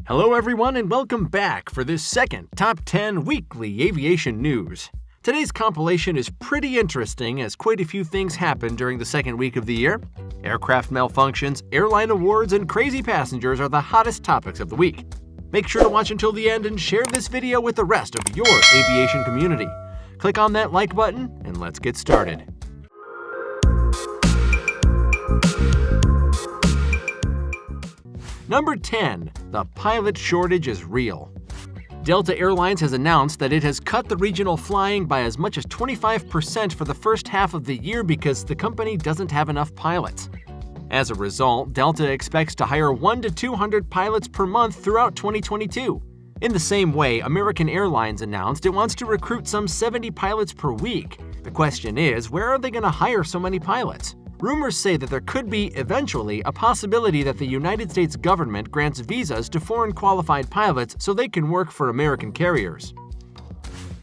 Hello everyone and welcome back for this second Top 10 Weekly Aviation News. Today's compilation is pretty interesting as quite a few things happened during the second week of the year. Aircraft malfunctions, airline awards, and crazy passengers are the hottest topics of the week. Make sure to watch until the end and share this video with the rest of your aviation community. Click on that like button and let's get started. Number 10. The pilot shortage is real. Delta Airlines has announced that it has cut the regional flying by as much as 25% for the first half of the year because the company doesn't have enough pilots. As a result, Delta expects to hire 100 to 200 pilots per month throughout 2022. In the same way, American Airlines announced it wants to recruit some 70 pilots per week. The question is, where are they going to hire so many pilots? Rumors say that there could be, eventually, a possibility that the United States government grants visas to foreign qualified pilots so they can work for American carriers.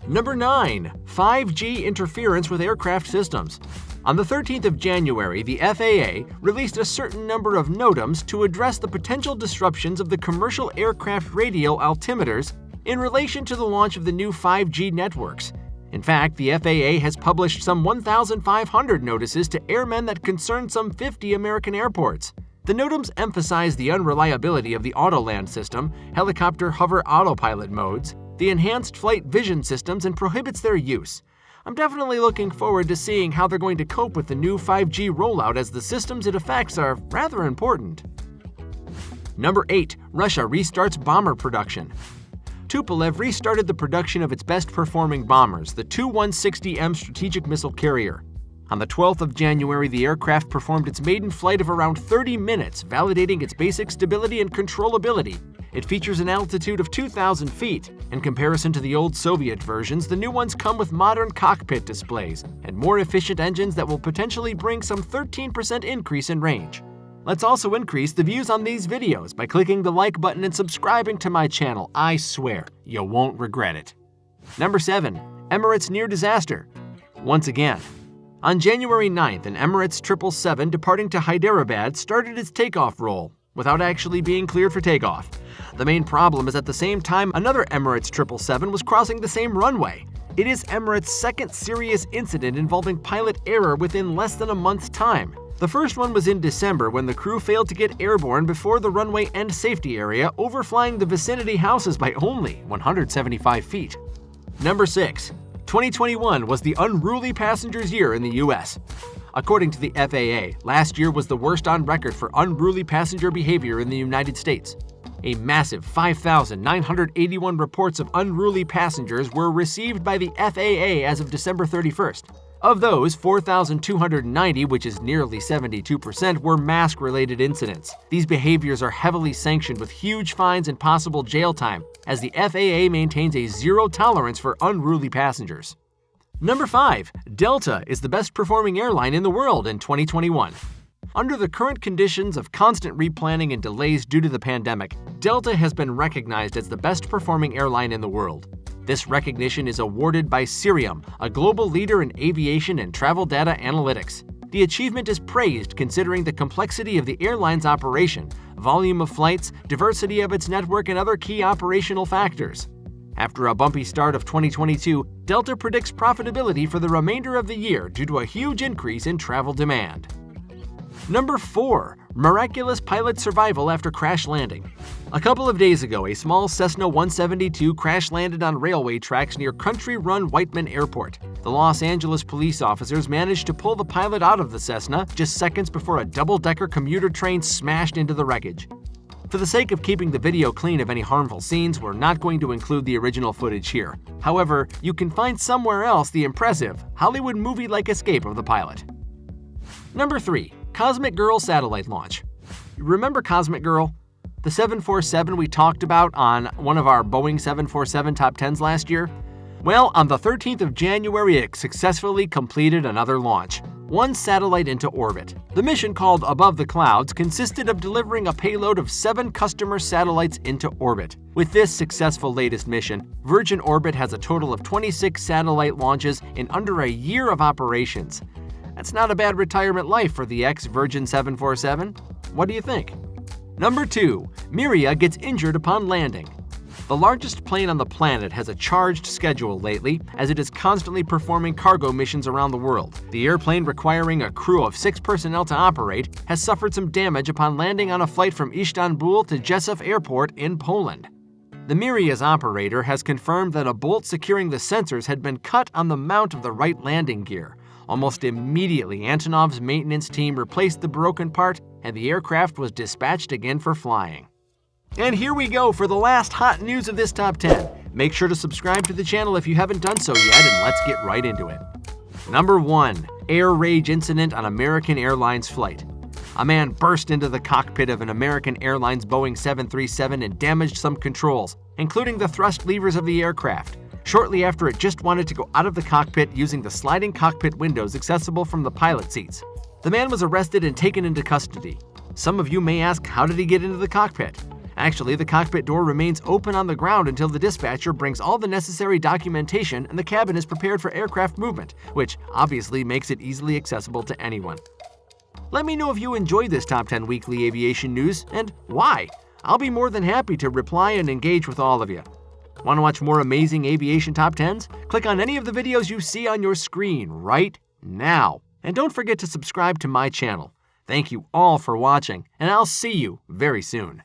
Number 9. 5G interference with aircraft systems. On the 13th of January, the FAA released a certain number of NOTAMs to address the potential disruptions of the commercial aircraft radio altimeters in relation to the launch of the new 5G networks. In fact, the FAA has published some 1,500 notices to airmen that concern some 50 American airports. The NOTAMs emphasize the unreliability of the Autoland system, helicopter hover autopilot modes, the enhanced flight vision systems, and prohibits their use. I'm definitely looking forward to seeing how they're going to cope with the new 5G rollout as the systems it affects are rather important. Number 8. Russia restarts bomber production. Tupolev restarted the production of its best-performing bombers, the Tu-160M strategic missile carrier. On the 12th of January, the aircraft performed its maiden flight of around 30 minutes, validating its basic stability and controllability. It features an altitude of 2,000 feet. In comparison to the old Soviet versions, the new ones come with modern cockpit displays and more efficient engines that will potentially bring some 13% increase in range. Let's also increase the views on these videos by clicking the like button and subscribing to my channel. I swear, you won't regret it. Number 7. Emirates near disaster. Once again. On January 9th, an Emirates 777 departing to Hyderabad started its takeoff roll without actually being cleared for takeoff. The main problem is at the same time another Emirates 777 was crossing the same runway. It is Emirates' second serious incident involving pilot error within less than a month's time. The first one was in December when the crew failed to get airborne before the runway end safety area, overflying the vicinity houses by only 175 feet. Number 6. 2021 was the unruly passengers year in the US. According to the FAA, last year was the worst on record for unruly passenger behavior in the United States. A massive 5,981 reports of unruly passengers were received by the FAA as of December 31st. Of those, 4,290, which is nearly 72%, were mask-related incidents. These behaviors are heavily sanctioned with huge fines and possible jail time, as the FAA maintains a zero tolerance for unruly passengers. Number 5. Delta is the best-performing airline in the world in 2021. Under the current conditions of constant replanning and delays due to the pandemic, Delta has been recognized as the best-performing airline in the world. This recognition is awarded by Cirium, a global leader in aviation and travel data analytics. The achievement is praised considering the complexity of the airline's operation, volume of flights, diversity of its network, and other key operational factors. After a bumpy start of 2022, Delta predicts profitability for the remainder of the year due to a huge increase in travel demand. Number 4. Miraculous pilot survival after crash landing. A couple of days ago, a small Cessna 172 crash landed on railway tracks near country-run Whiteman Airport. The Los Angeles police officers managed to pull the pilot out of the Cessna just seconds before a double-decker commuter train smashed into the wreckage. For the sake of keeping the video clean of any harmful scenes, we're not going to include the original footage here. However, you can find somewhere else the impressive, Hollywood movie-like escape of the pilot. Number 3. Cosmic Girl satellite launch. Remember Cosmic Girl? The 747 we talked about on one of our Boeing 747 Top 10s last year? Well, on the 13th of January, it successfully completed another launch. One satellite into orbit. The mission, called Above the Clouds, consisted of delivering a payload of 7 customer satellites into orbit. With this successful latest mission, Virgin Orbit has a total of 26 satellite launches in under a year of operations. That's not a bad retirement life for the ex-Virgin 747. What do you think? Number 2. Miria gets injured upon landing. The largest plane on the planet has a charged schedule lately, as it is constantly performing cargo missions around the world. The airplane, requiring a crew of 6 personnel to operate, has suffered some damage upon landing on a flight from Istanbul to Rzeszów Airport in Poland. The Miria's operator has confirmed that a bolt securing the sensors had been cut on the mount of the right landing gear. Almost immediately, Antonov's maintenance team replaced the broken part, and the aircraft was dispatched again for flying. And here we go for the last hot news of this top 10. Make sure to subscribe to the channel if you haven't done so yet, and let's get right into it. Number 1. Air rage incident on American Airlines flight. A man burst into the cockpit of an American Airlines Boeing 737 and damaged some controls, including the thrust levers of the aircraft, shortly after it just wanted to go out of the cockpit using the sliding cockpit windows accessible from the pilot seats. The man was arrested and taken into custody. Some of you may ask, how did he get into the cockpit? Actually, the cockpit door remains open on the ground until the dispatcher brings all the necessary documentation and the cabin is prepared for aircraft movement, which obviously makes it easily accessible to anyone. Let me know if you enjoyed this Top 10 Weekly Aviation News and why. I'll be more than happy to reply and engage with all of you. Want to watch more amazing aviation Top 10s? Click on any of the videos you see on your screen right now. And don't forget to subscribe to my channel. Thank you all for watching, and I'll see you very soon.